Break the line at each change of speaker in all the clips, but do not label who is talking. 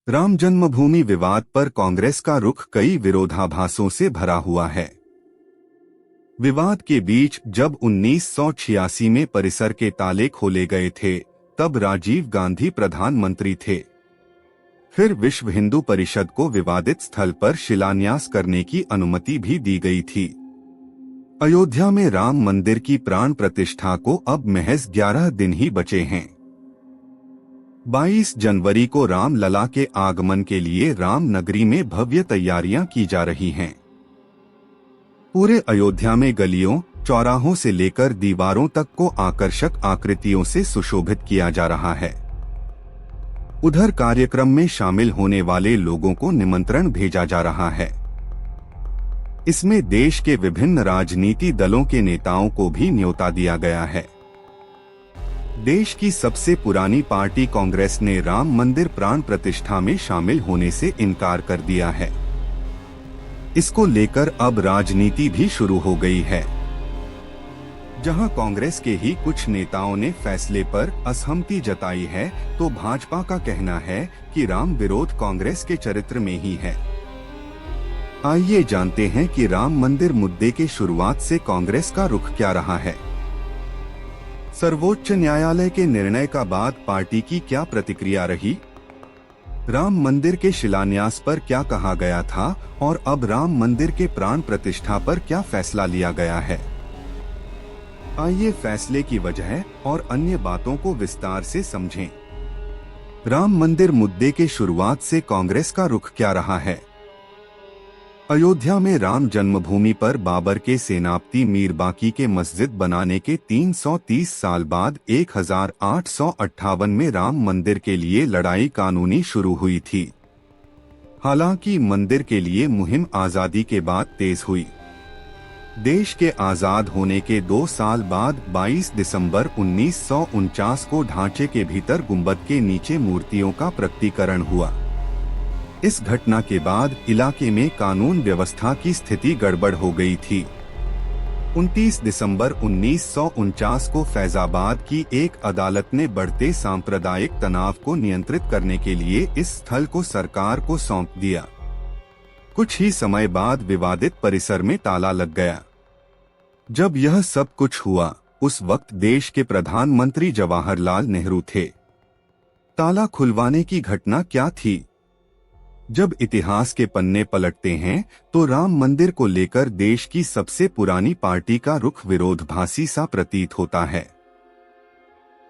राम जन्मभूमि विवाद पर कांग्रेस का रुख कई विरोधाभासों से भरा हुआ है। विवाद के बीच जब 1986 में परिसर के ताले खोले गए थे, तब राजीव गांधी प्रधानमंत्री थे। फिर विश्व हिंदू परिषद को विवादित स्थल पर शिलान्यास करने की अनुमति भी दी गई थी। अयोध्या में राम मंदिर की प्राण प्रतिष्ठा को अब महज 11 दिन ही बचे हैं। 22 जनवरी को राम लला के आगमन के लिए राम नगरी में भव्य तैयारियां की जा रही हैं। पूरे अयोध्या में गलियों, चौराहों से लेकर दीवारों तक को आकर्षक आकृतियों से सुशोभित किया जा रहा है। उधर कार्यक्रम में शामिल होने वाले लोगों को निमंत्रण भेजा जा रहा है। इसमें देश के विभिन्न राजनीति दलों के नेताओं को भी न्योता दिया गया है। देश की सबसे पुरानी पार्टी कांग्रेस ने राम मंदिर प्राण प्रतिष्ठा में शामिल होने से इनकार कर दिया है। इसको लेकर अब राजनीति भी शुरू हो गई है। जहां कांग्रेस के ही कुछ नेताओं ने फैसले पर असहमति जताई है, तो भाजपा का कहना है कि राम विरोध कांग्रेस के चरित्र में ही है। आइए जानते हैं कि राम मंदिर मुद्दे के शुरुआत से कांग्रेस का रुख क्या रहा है। सर्वोच्च न्यायालय के निर्णय का बाद पार्टी की क्या प्रतिक्रिया रही? राम मंदिर के शिलान्यास पर क्या कहा गया था और अब राम मंदिर के प्राण प्रतिष्ठा पर क्या फैसला लिया गया है? आइए फैसले की वजह और अन्य बातों को विस्तार से समझें। राम मंदिर मुद्दे के शुरुआत से कांग्रेस का रुख क्या रहा है? अयोध्या में राम जन्मभूमि पर बाबर के सेनापति मीर बाकी के मस्जिद बनाने के 330 साल बाद 1858 में राम मंदिर के लिए लड़ाई कानूनी शुरू हुई थी। हालांकि मंदिर के लिए मुहिम आजादी के बाद तेज हुई। देश के आजाद होने के 2 साल बाद 22 दिसंबर 1949 को ढांचे के भीतर गुंबद के नीचे मूर्तियों का प्रकटीकरण हुआ। इस घटना के बाद इलाके में कानून व्यवस्था की स्थिति गड़बड़ हो गई थी। 29 दिसंबर 1949 को फैजाबाद की एक अदालत ने बढ़ते सांप्रदायिक तनाव को नियंत्रित करने के लिए इस स्थल को सरकार को सौंप दिया। कुछ ही समय बाद विवादित परिसर में ताला लग गया। जब यह सब कुछ हुआ, उस वक्त देश के प्रधानमंत्री जवाहरलाल नेहरू थे। ताला खुलवाने की घटना क्या थी? जब इतिहास के पन्ने पलटते हैं, तो राम मंदिर को लेकर देश की सबसे पुरानी पार्टी का रुख विरोधाभासी सा प्रतीत होता है।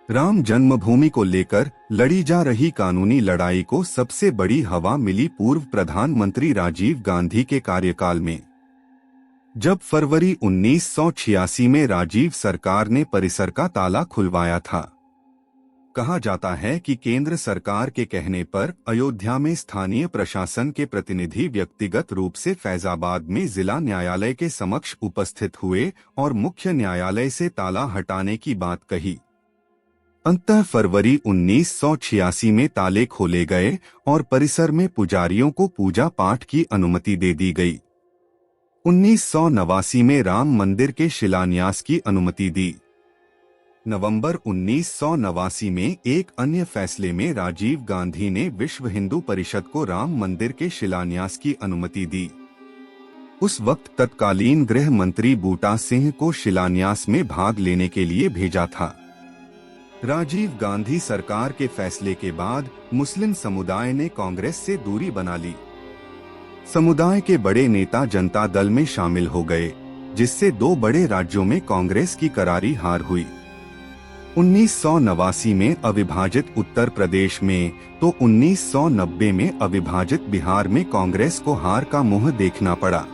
राम जन्मभूमि को लेकर लड़ी जा रही कानूनी लड़ाई को सबसे बड़ी हवा मिली पूर्व प्रधानमंत्री राजीव गांधी के कार्यकाल में। जब फरवरी 1986 में राजीव सरकार ने परिसर का ताला खुलवाया था। कहा जाता है कि केंद्र सरकार के कहने पर अयोध्या में स्थानीय प्रशासन के प्रतिनिधि व्यक्तिगत रूप से फैजाबाद में जिला न्यायालय के समक्ष उपस्थित हुए और मुख्य न्यायालय से ताला हटाने की बात कही। अंततः फरवरी 1986 में ताले खोले गए और परिसर में पुजारियों को पूजा पाठ की अनुमति दे दी गई। 1989 में राम मंदिर के शिलान्यास की अनुमति दी। नवंबर 1989 में एक अन्य फैसले में राजीव गांधी ने विश्व हिंदू परिषद को राम मंदिर के शिलान्यास की अनुमति दी। उस वक्त तत्कालीन गृह मंत्री बूटा सिंह को शिलान्यास में भाग लेने के लिए भेजा था। राजीव गांधी सरकार के फैसले के बाद मुस्लिम समुदाय ने कांग्रेस से दूरी बना ली। समुदाय के बड़े नेता जनता दल में शामिल हो गए, जिससे 2 बड़े राज्यों में कांग्रेस की करारी हार हुई। 1989 में अविभाजित उत्तर प्रदेश में तो 1990 में अविभाजित बिहार में कांग्रेस को हार का मुंह देखना पड़ा।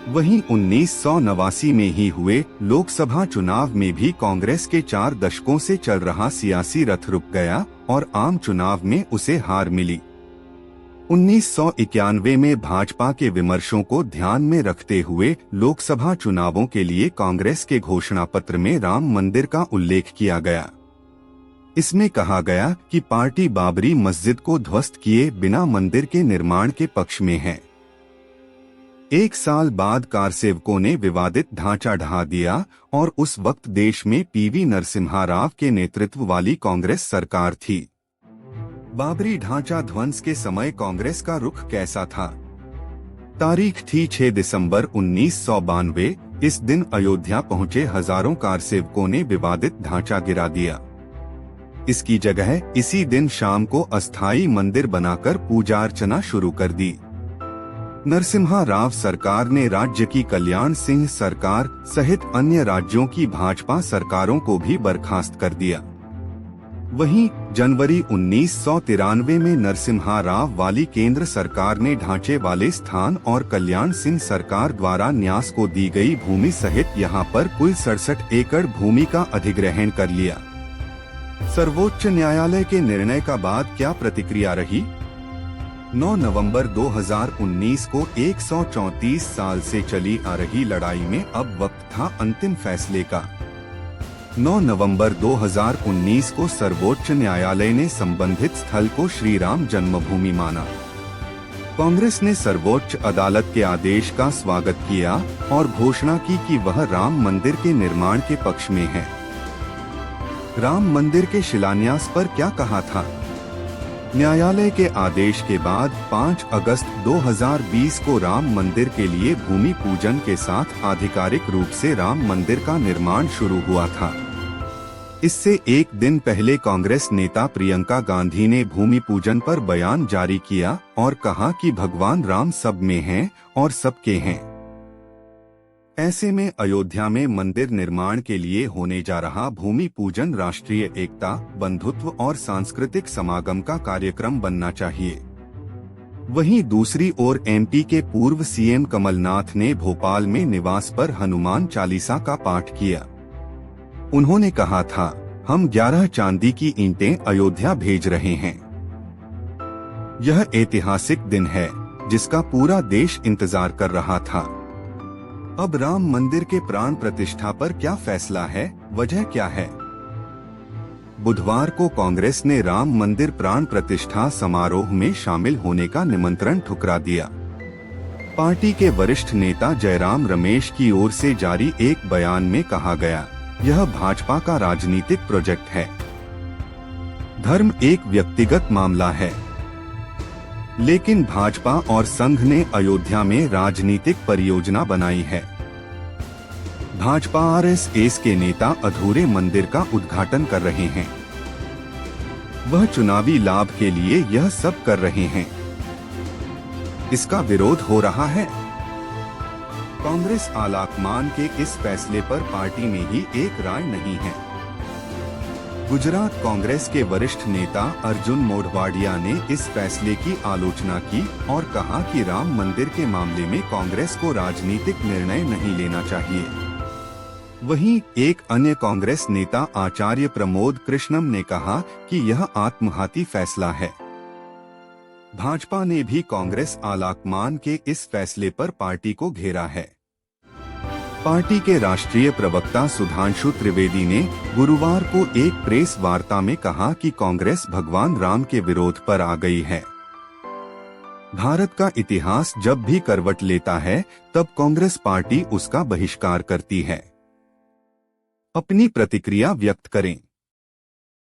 वहीं 1989 में ही हुए लोकसभा चुनाव में भी कांग्रेस के 4 दशकों से चल रहा सियासी रथ रुक गया और आम चुनाव में उसे हार मिली। 1991 में भाजपा के विमर्शों को ध्यान में रखते हुए लोकसभा चुनावों के लिए कांग्रेस के घोषणा पत्र में राम मंदिर का उल्लेख किया गया। इसमें कहा गया कि पार्टी बाबरी मस्जिद को ध्वस्त किए बिना मंदिर के निर्माण के पक्ष में है। 1 साल बाद कारसेवकों ने विवादित ढांचा ढहा दिया और उस वक्त देश में पीवी नरसिम्हा राव के नेतृत्व वाली कांग्रेस सरकार थी। बाबरी ढांचा ध्वंस के समय कांग्रेस का रुख कैसा था? तारीख थी 6 दिसंबर 1992। इस दिन अयोध्या पहुंचे हजारों कारसेवकों ने विवादित ढांचा गिरा दिया। इसकी जगह इसी दिन शाम को अस्थायी मंदिर बनाकर पूजा अर्चना शुरू कर दी। नरसिम्हा राव सरकार ने राज्य की कल्याण सिंह सरकार सहित अन्य राज्यों की भाजपा सरकारों को भी बर्खास्त कर दिया। वहीं जनवरी 1993 में नरसिम्हा राव वाली केंद्र सरकार ने ढांचे वाले स्थान और कल्याण सिंह सरकार द्वारा न्यास को दी गई भूमि सहित यहां पर कुल 67 एकड़ भूमि का अधिग्रहण कर लिया। सर्वोच्च न्यायालय के निर्णय का बाद क्या प्रतिक्रिया रही? 9 नवंबर 2019 को 134 साल से चली आ रही लड़ाई में अब वक्त था अंतिम फैसले का। 9 नवंबर 2019 को सर्वोच्च न्यायालय ने संबंधित स्थल को श्री राम जन्मभूमि माना। कांग्रेस ने सर्वोच्च अदालत के आदेश का स्वागत किया और घोषणा की कि वह राम मंदिर के निर्माण के पक्ष में है। राम मंदिर के शिलान्यास पर क्या कहा था? न्यायालय के आदेश के बाद 5 अगस्त 2020 को राम मंदिर के लिए भूमि पूजन के साथ आधिकारिक रूप से राम मंदिर का निर्माण शुरू हुआ था। इससे एक दिन पहले कांग्रेस नेता प्रियंका गांधी ने भूमि पूजन पर बयान जारी किया और कहा कि भगवान राम सब में हैं और सबके हैं। ऐसे में अयोध्या में मंदिर निर्माण के लिए होने जा रहा भूमि पूजन राष्ट्रीय एकता, बंधुत्व और सांस्कृतिक समागम का कार्यक्रम बनना चाहिए। वहीं दूसरी ओर एमपी के पूर्व सीएम कमलनाथ ने भोपाल में निवास पर हनुमान चालीसा का पाठ किया। उन्होंने कहा था, हम 11 चांदी की ईंटें अयोध्या भेज रहे हैं। यह ऐतिहासिक दिन है जिसका पूरा देश इंतजार कर रहा था। अब राम मंदिर के प्राण प्रतिष्ठा पर क्या फैसला है? वजह क्या है? बुधवार को कांग्रेस ने राम मंदिर प्राण प्रतिष्ठा समारोह में शामिल होने का निमंत्रण ठुकरा दिया। पार्टी के वरिष्ठ नेता जयराम रमेश की ओर से जारी एक बयान में कहा गया, यह भाजपा का राजनीतिक प्रोजेक्ट है। धर्म एक व्यक्तिगत मामला है, लेकिन भाजपा और संघ ने अयोध्या में राजनीतिक परियोजना बनाई है। भाजपा आरएसएस के नेता अधूरे मंदिर का उद्घाटन कर रहे हैं। वह चुनावी लाभ के लिए यह सब कर रहे हैं। इसका विरोध हो रहा है। कांग्रेस आलाकमान के इस फैसले पर पार्टी में ही एक राय नहीं है। गुजरात कांग्रेस के वरिष्ठ नेता अर्जुन मोढवाडिया ने इस फैसले की आलोचना की और कहा कि राम मंदिर के मामले में कांग्रेस को राजनीतिक निर्णय नहीं लेना चाहिए। वहीं एक अन्य कांग्रेस नेता आचार्य प्रमोद कृष्णम ने कहा कि यह आत्मघाती फैसला है। भाजपा ने भी कांग्रेस आलाकमान के इस फैसले पर पार्टी को घेरा है। पार्टी के राष्ट्रीय प्रवक्ता सुधांशु त्रिवेदी ने गुरुवार को एक प्रेस वार्ता में कहा कि कांग्रेस भगवान राम के विरोध पर आ गई है। भारत का इतिहास जब भी करवट लेता है तब कांग्रेस पार्टी उसका बहिष्कार करती है। अपनी प्रतिक्रिया व्यक्त करें।